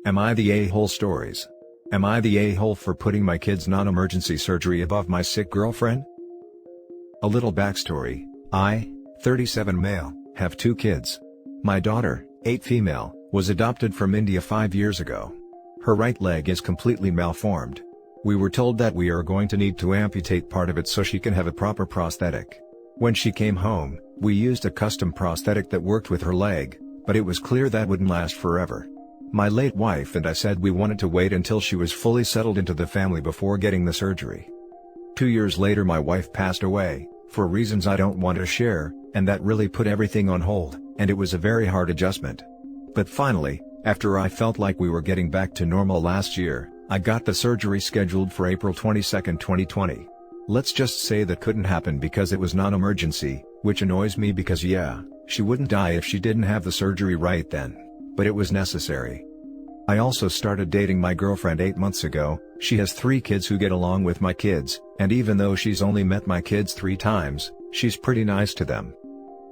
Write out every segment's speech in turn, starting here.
Am I the a-hole stories? Am I the a-hole for putting my kid's non-emergency surgery above my sick girlfriend? A little backstory: I, 37 male, have 2 kids. My daughter, 8 female, was adopted from India 5 years ago. Her right leg is completely malformed. We were told that we are going to need to amputate part of it so she can have a proper prosthetic. When she came home, we used a custom prosthetic that worked with her leg, but it was clear that wouldn't last forever. My late wife and I said we wanted to wait until she was fully settled into the family before getting the surgery. 2 years later my wife passed away, for reasons I don't want to share, and that really put everything on hold, and it was a very hard adjustment. But finally, after I felt like we were getting back to normal last year, I got the surgery scheduled for April 22, 2020. Let's just say that couldn't happen because it was non-emergency, which annoys me because yeah, she wouldn't die if she didn't have the surgery right then. But it was necessary. I also started dating my girlfriend 8 months ago. She has 3 kids who get along with my kids, and even though she's only met my kids 3 times, she's pretty nice to them.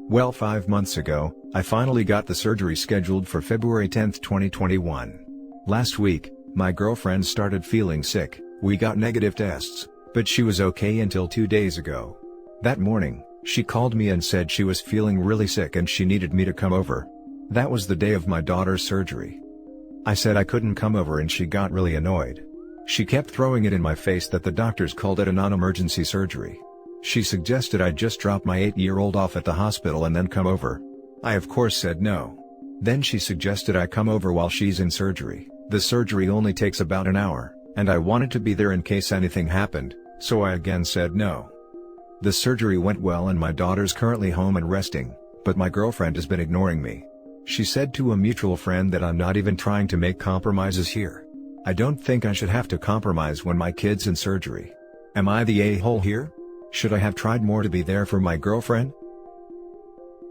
Well, 5 months ago, I finally got the surgery scheduled for February 10, 2021. Last week, my girlfriend started feeling sick. We got negative tests, but she was okay until 2 days ago. That morning, she called me and said she was feeling really sick and she needed me to come over. That was the day of my daughter's surgery. I said I couldn't come over and she got really annoyed. She kept throwing it in my face that the doctors called it a non-emergency surgery. She suggested I just drop my 8-year-old off at the hospital and then come over. I of course said no. Then she suggested I come over while she's in surgery. The surgery only takes about an hour, and I wanted to be there in case anything happened, so I again said no. The surgery went well and my daughter's currently home and resting, but my girlfriend has been ignoring me. She said to a mutual friend that I'm not even trying to make compromises here. I don't think I should have to compromise when my kid's in surgery. Am I the a-hole here? Should I have tried more to be there for my girlfriend?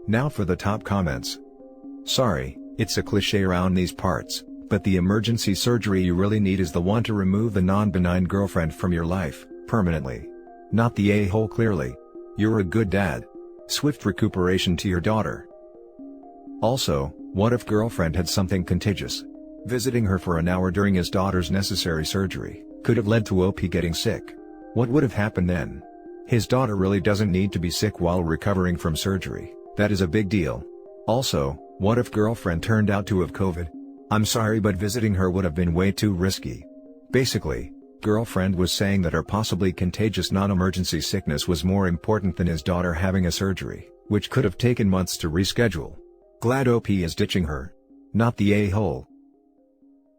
Now for the top comments. Sorry, it's a cliché around these parts, but the emergency surgery you really need is the one to remove the non-benign girlfriend from your life, permanently. Not the a-hole clearly. You're a good dad. Swift recuperation to your daughter. Also, what if girlfriend had something contagious? Visiting her for an hour during his daughter's necessary surgery could have led to OP getting sick. What would have happened then? His daughter really doesn't need to be sick while recovering from surgery. That is a big deal. Also, what if girlfriend turned out to have COVID? I'm sorry, but visiting her would have been way too risky. Basically, girlfriend was saying that her possibly contagious non-emergency sickness was more important than his daughter having a surgery, which could have taken months to reschedule. Glad OP is ditching her. Not the a-hole.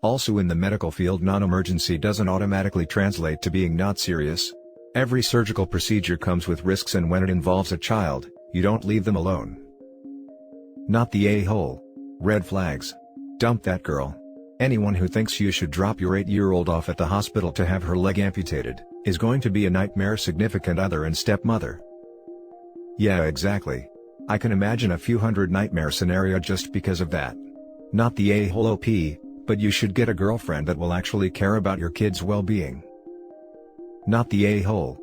Also, in the medical field, non-emergency doesn't automatically translate to being not serious. Every surgical procedure comes with risks, and when it involves a child, you don't leave them alone. Not the a-hole. Red flags. Dump that girl. Anyone who thinks you should drop your 8-year-old off at the hospital to have her leg amputated is going to be a nightmare significant other and stepmother. Yeah, exactly. I can imagine a few hundred nightmare scenario just because of that. Not the a-hole OP, but you should get a girlfriend that will actually care about your kid's well-being. Not the a-hole.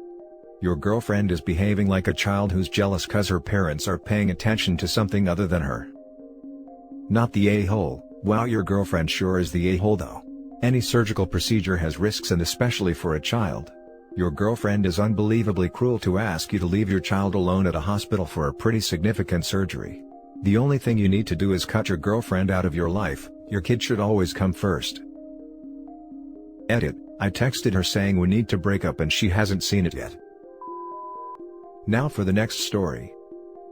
Your girlfriend is behaving like a child who's jealous cause her parents are paying attention to something other than her. Not the a-hole. Wow, your girlfriend sure is the a-hole though. Any surgical procedure has risks, and especially for a child. Your girlfriend is unbelievably cruel to ask you to leave your child alone at a hospital for a pretty significant surgery. The only thing you need to do is cut your girlfriend out of your life. Your kid should always come first. Edit: I texted her saying we need to break up and she hasn't seen it yet. Now for the next story.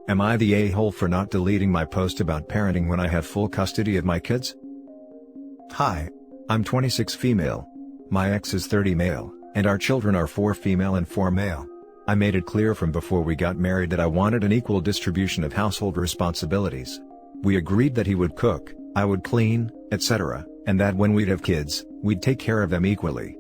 Am I the a-hole for not deleting my post about parenting when I have full custody of my kids? Hi. I'm 26 female. My ex is 30 male, and our children are 4 female and 4 male. I made it clear from before we got married that I wanted an equal distribution of household responsibilities. We agreed that he would cook, I would clean, etc., and that when we'd have kids, we'd take care of them equally.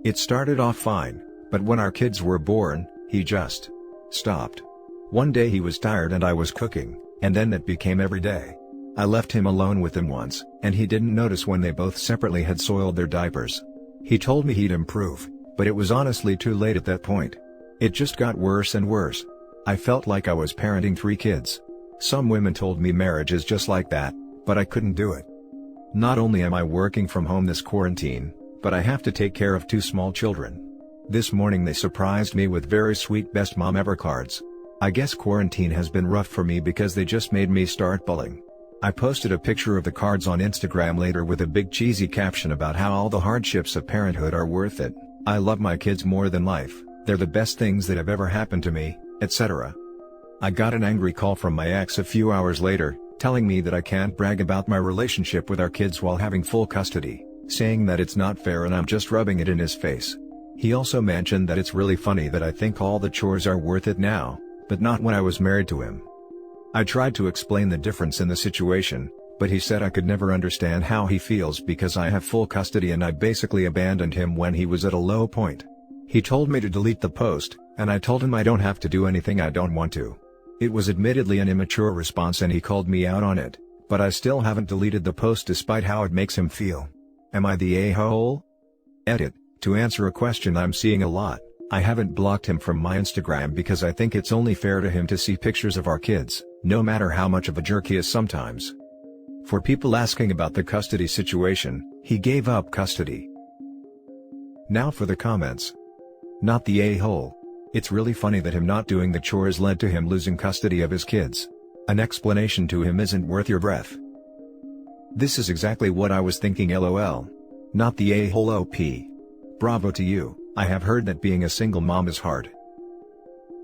It started off fine, but when our kids were born, he just stopped. One day he was tired and I was cooking, and then that became every day. I left him alone with them once, and he didn't notice when they both separately had soiled their diapers. He told me he'd improve, but it was honestly too late at that point. It just got worse and worse. I felt like I was parenting 3 kids. Some women told me marriage is just like that, but I couldn't do it. Not only am I working from home this quarantine, but I have to take care of 2 small children. This morning they surprised me with very sweet best mom ever cards. I guess quarantine has been rough for me because they just made me start bawling. I posted a picture of the cards on Instagram later with a big cheesy caption about how all the hardships of parenthood are worth it. I love my kids more than life, they're the best things that have ever happened to me, etc. I got an angry call from my ex a few hours later, telling me that I can't brag about my relationship with our kids while having full custody, saying that it's not fair and I'm just rubbing it in his face. He also mentioned that it's really funny that I think all the chores are worth it now, but not when I was married to him. I tried to explain the difference in the situation, but he said I could never understand how he feels because I have full custody and I basically abandoned him when he was at a low point. He told me to delete the post, and I told him I don't have to do anything I don't want to. It was admittedly an immature response and he called me out on it, but I still haven't deleted the post despite how it makes him feel. Am I the a-hole? Edit: to answer a question I'm seeing a lot, I haven't blocked him from my Instagram because I think it's only fair to him to see pictures of our kids, no matter how much of a jerk he is sometimes. For people asking about the custody situation, he gave up custody. Now for the comments. Not the a-hole. It's really funny that him not doing the chores led to him losing custody of his kids. An explanation to him isn't worth your breath. This is exactly what I was thinking, lol. Not the a-hole OP. Bravo to you. I have heard that being a single mom is hard.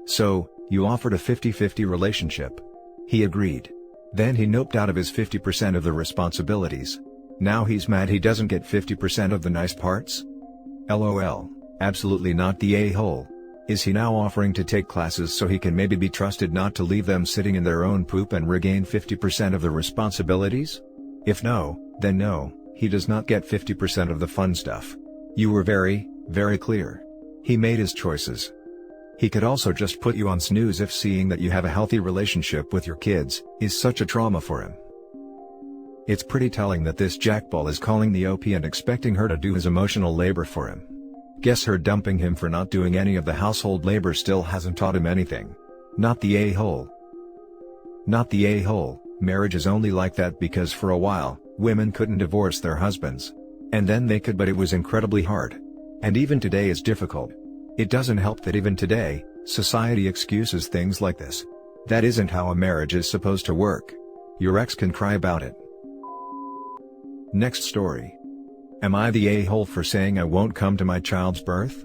So, you offered a 50-50 relationship. He agreed. Then he noped out of his 50% of the responsibilities. Now he's mad he doesn't get 50% of the nice parts? LOL. Absolutely not the a-hole. Is he now offering to take classes so he can maybe be trusted not to leave them sitting in their own poop and regain 50% of the responsibilities? If no, then no, he does not get 50% of the fun stuff. You were very, very clear. He made his choices. He could also just put you on snooze if seeing that you have a healthy relationship with your kids is such a trauma for him. It's pretty telling that this jackball is calling the OP and expecting her to do his emotional labor for him. Guess her dumping him for not doing any of the household labor still hasn't taught him anything. Not the a-hole. Not the a-hole. Marriage is only like that because for a while, women couldn't divorce their husbands. And then they could, but it was incredibly hard. And even today is difficult. It doesn't help that even today, society excuses things like this. That isn't how a marriage is supposed to work. Your ex can cry about it. Next story. Am I the a-hole for saying I won't come to my child's birth?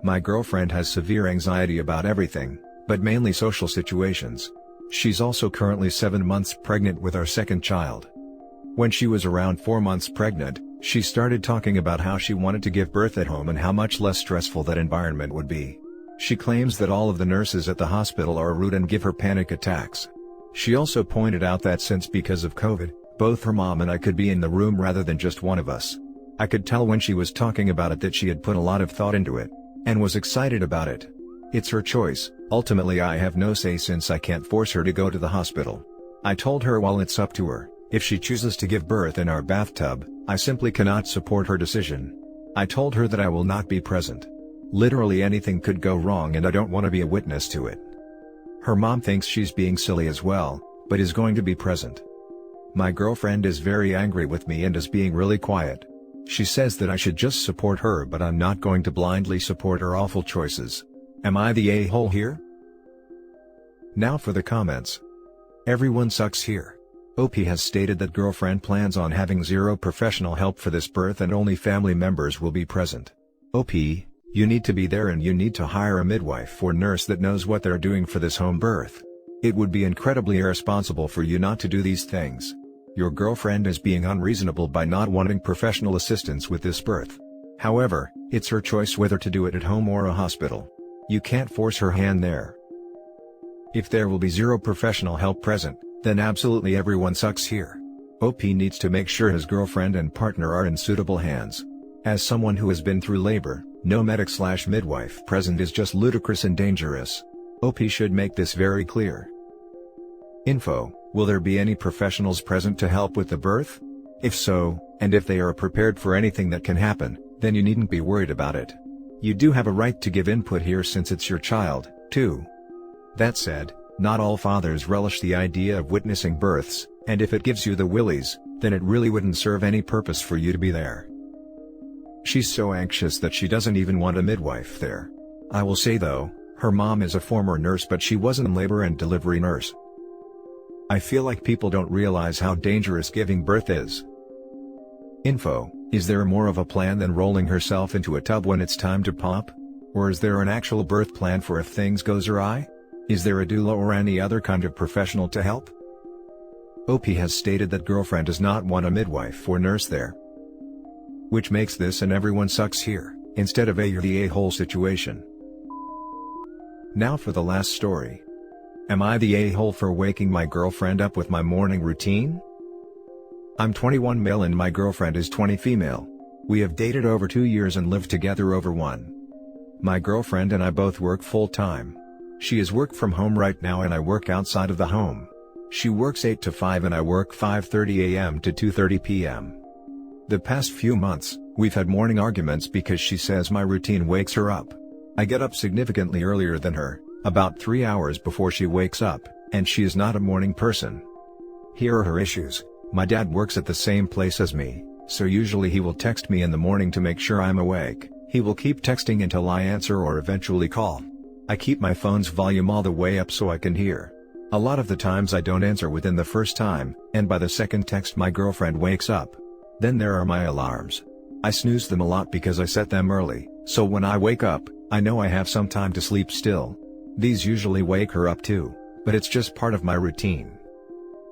My girlfriend has severe anxiety about everything, but mainly social situations. She's also currently 7 months pregnant with our second child. When she was around 4 months pregnant, she started talking about how she wanted to give birth at home and how much less stressful that environment would be. She claims that all of the nurses at the hospital are rude and give her panic attacks. She also pointed out that since because of COVID, both her mom and I could be in the room rather than just one of us. I could tell when she was talking about it that she had put a lot of thought into it, and was excited about it. It's her choice, ultimately I have no say since I can't force her to go to the hospital. I told her while it's up to her, if she chooses to give birth in our bathtub, I simply cannot support her decision. I told her that I will not be present. Literally anything could go wrong and I don't want to be a witness to it. Her mom thinks she's being silly as well, but is going to be present. My girlfriend is very angry with me and is being really quiet. She says that I should just support her, but I'm not going to blindly support her awful choices. Am I the a-hole here? Now for the comments. Everyone sucks here. OP has stated that girlfriend plans on having zero professional help for this birth and only family members will be present. OP, you need to be there and you need to hire a midwife or nurse that knows what they're doing for this home birth. It would be incredibly irresponsible for you not to do these things. Your girlfriend is being unreasonable by not wanting professional assistance with this birth. However, it's her choice whether to do it at home or a hospital. You can't force her hand there. If there will be zero professional help present, then absolutely everyone sucks here. OP needs to make sure his girlfriend and partner are in suitable hands. As someone who has been through labor, no medic/midwife present is just ludicrous and dangerous. OP should make this very clear. Info: will there be any professionals present to help with the birth? If so, and if they are prepared for anything that can happen, then you needn't be worried about it. You do have a right to give input here since it's your child, too. That said, not all fathers relish the idea of witnessing births, and if it gives you the willies, then it really wouldn't serve any purpose for you to be there. She's so anxious that she doesn't even want a midwife there. I will say though, her mom is a former nurse, but she wasn't a labor and delivery nurse. I feel like people don't realize how dangerous giving birth is. Info: is there more of a plan than rolling herself into a tub when it's time to pop? Or is there an actual birth plan for if things goes awry? Is there a doula or any other kind of professional to help? OP has stated that girlfriend does not want a midwife or nurse there. Which makes this an everyone sucks here, instead of a you're the a-hole situation. Now for the last story. Am I the a-hole for waking my girlfriend up with my morning routine? I'm 21 male and my girlfriend is 20 female. We have dated over 2 years and lived together over 1. My girlfriend and I both work full-time. She is work from home right now and I work outside of the home. She works 8 to 5 and I work 5:30 a.m. to 2:30 p.m. The past few months, we've had morning arguments because she says my routine wakes her up. I get up significantly earlier than her, about 3 hours before she wakes up, and she is not a morning person. Here are her issues. My dad works at the same place as me, so usually he will text me in the morning to make sure I'm awake. He will keep texting until I answer or eventually call. I keep my phone's volume all the way up so I can hear. A lot of the times I don't answer within the first time, and by the second text my girlfriend wakes up. Then there are my alarms. I snooze them a lot because I set them early, so when I wake up, I know I have some time to sleep still. These usually wake her up too, but it's just part of my routine.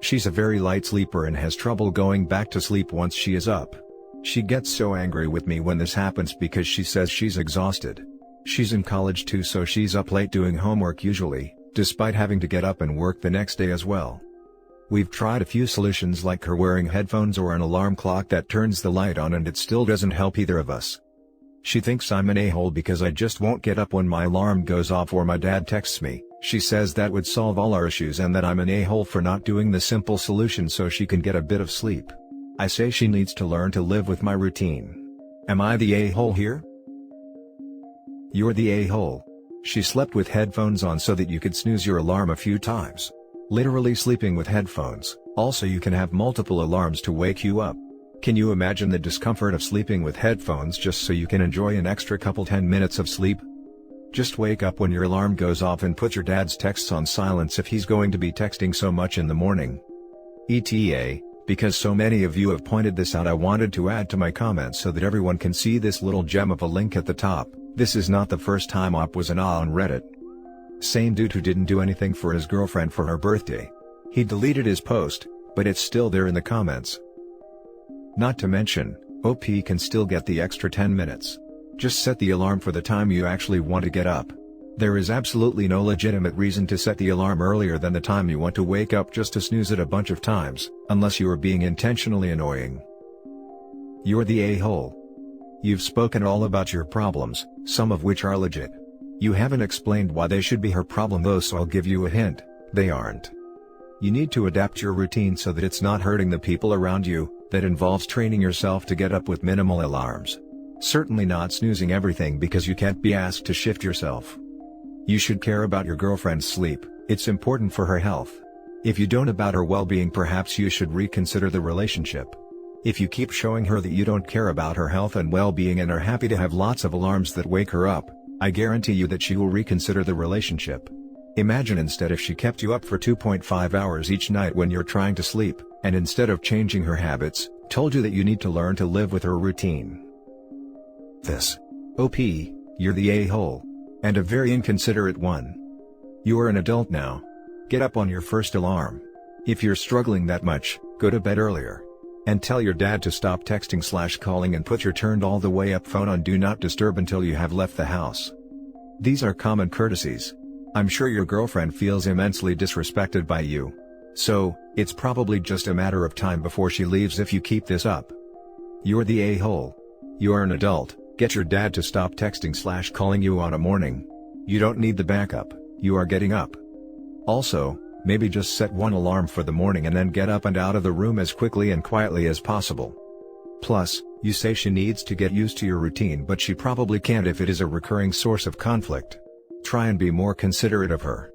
She's a very light sleeper and has trouble going back to sleep once she is up. She gets so angry with me when this happens because she says she's exhausted. She's in college too, so she's up late doing homework usually, despite having to get up and work the next day as well. We've tried a few solutions like her wearing headphones or an alarm clock that turns the light on, and it still doesn't help either of us. She thinks I'm an a-hole because I just won't get up when my alarm goes off or my dad texts me. She says that would solve all our issues and that I'm an a-hole for not doing the simple solution so she can get a bit of sleep. I say she needs to learn to live with my routine. Am I the a-hole here? You're the a-hole. She slept with headphones on so that you could snooze your alarm a few times. Literally sleeping with headphones. Also, you can have multiple alarms to wake you up. Can you imagine the discomfort of sleeping with headphones just so you can enjoy an extra couple 10 minutes of sleep? Just wake up when your alarm goes off and put your dad's texts on silence if he's going to be texting so much in the morning. ETA, because so many of you have pointed this out, I wanted to add to my comments so that everyone can see this little gem of a link at the top. This is not the first time Op was an on Reddit. Same dude who didn't do anything for his girlfriend for her birthday. He deleted his post, but it's still there in the comments. Not to mention, OP can still get the extra 10 minutes. Just set the alarm for the time you actually want to get up. There is absolutely no legitimate reason to set the alarm earlier than the time you want to wake up just to snooze it a bunch of times, unless you are being intentionally annoying. You're the a-hole. You've spoken all about your problems, some of which are legit. You haven't explained why they should be her problem though, so I'll give you a hint: they aren't. You need to adapt your routine so that it's not hurting the people around you. That involves training yourself to get up with minimal alarms. Certainly not snoozing everything because you can't be asked to shift yourself. You should care about your girlfriend's sleep, it's important for her health. If you don't about her well-being, perhaps you should reconsider the relationship. If you keep showing her that you don't care about her health and well-being and are happy to have lots of alarms that wake her up, I guarantee you that she will reconsider the relationship. Imagine instead if she kept you up for 2.5 hours each night when you're trying to sleep, and instead of changing her habits, told you that you need to learn to live with her routine. This. OP, you're the a-hole. And a very inconsiderate one. You are an adult now. Get up on your first alarm. If you're struggling that much, go to bed earlier. And tell your dad to stop texting/calling and put your turned all the way up phone on do not disturb until you have left the house. These are common courtesies. I'm sure your girlfriend feels immensely disrespected by you. So, it's probably just a matter of time before she leaves if you keep this up. You're the a-hole. You are an adult, get your dad to stop texting/calling you on a morning. You don't need the backup, you are getting up. Also, maybe just set one alarm for the morning and then get up and out of the room as quickly and quietly as possible. Plus, you say she needs to get used to your routine, but she probably can't if it is a recurring source of conflict. Try and be more considerate of her.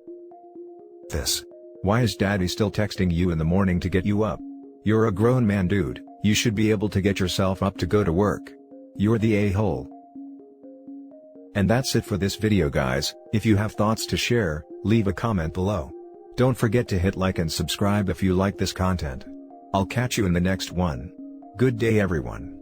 This. Why is daddy still texting you in the morning to get you up? You're a grown man, dude, you should be able to get yourself up to go to work. You're the a-hole. And that's it for this video, guys. If you have thoughts to share, leave a comment below. Don't forget to hit like and subscribe if you like this content. I'll catch you in the next one. Good day, everyone.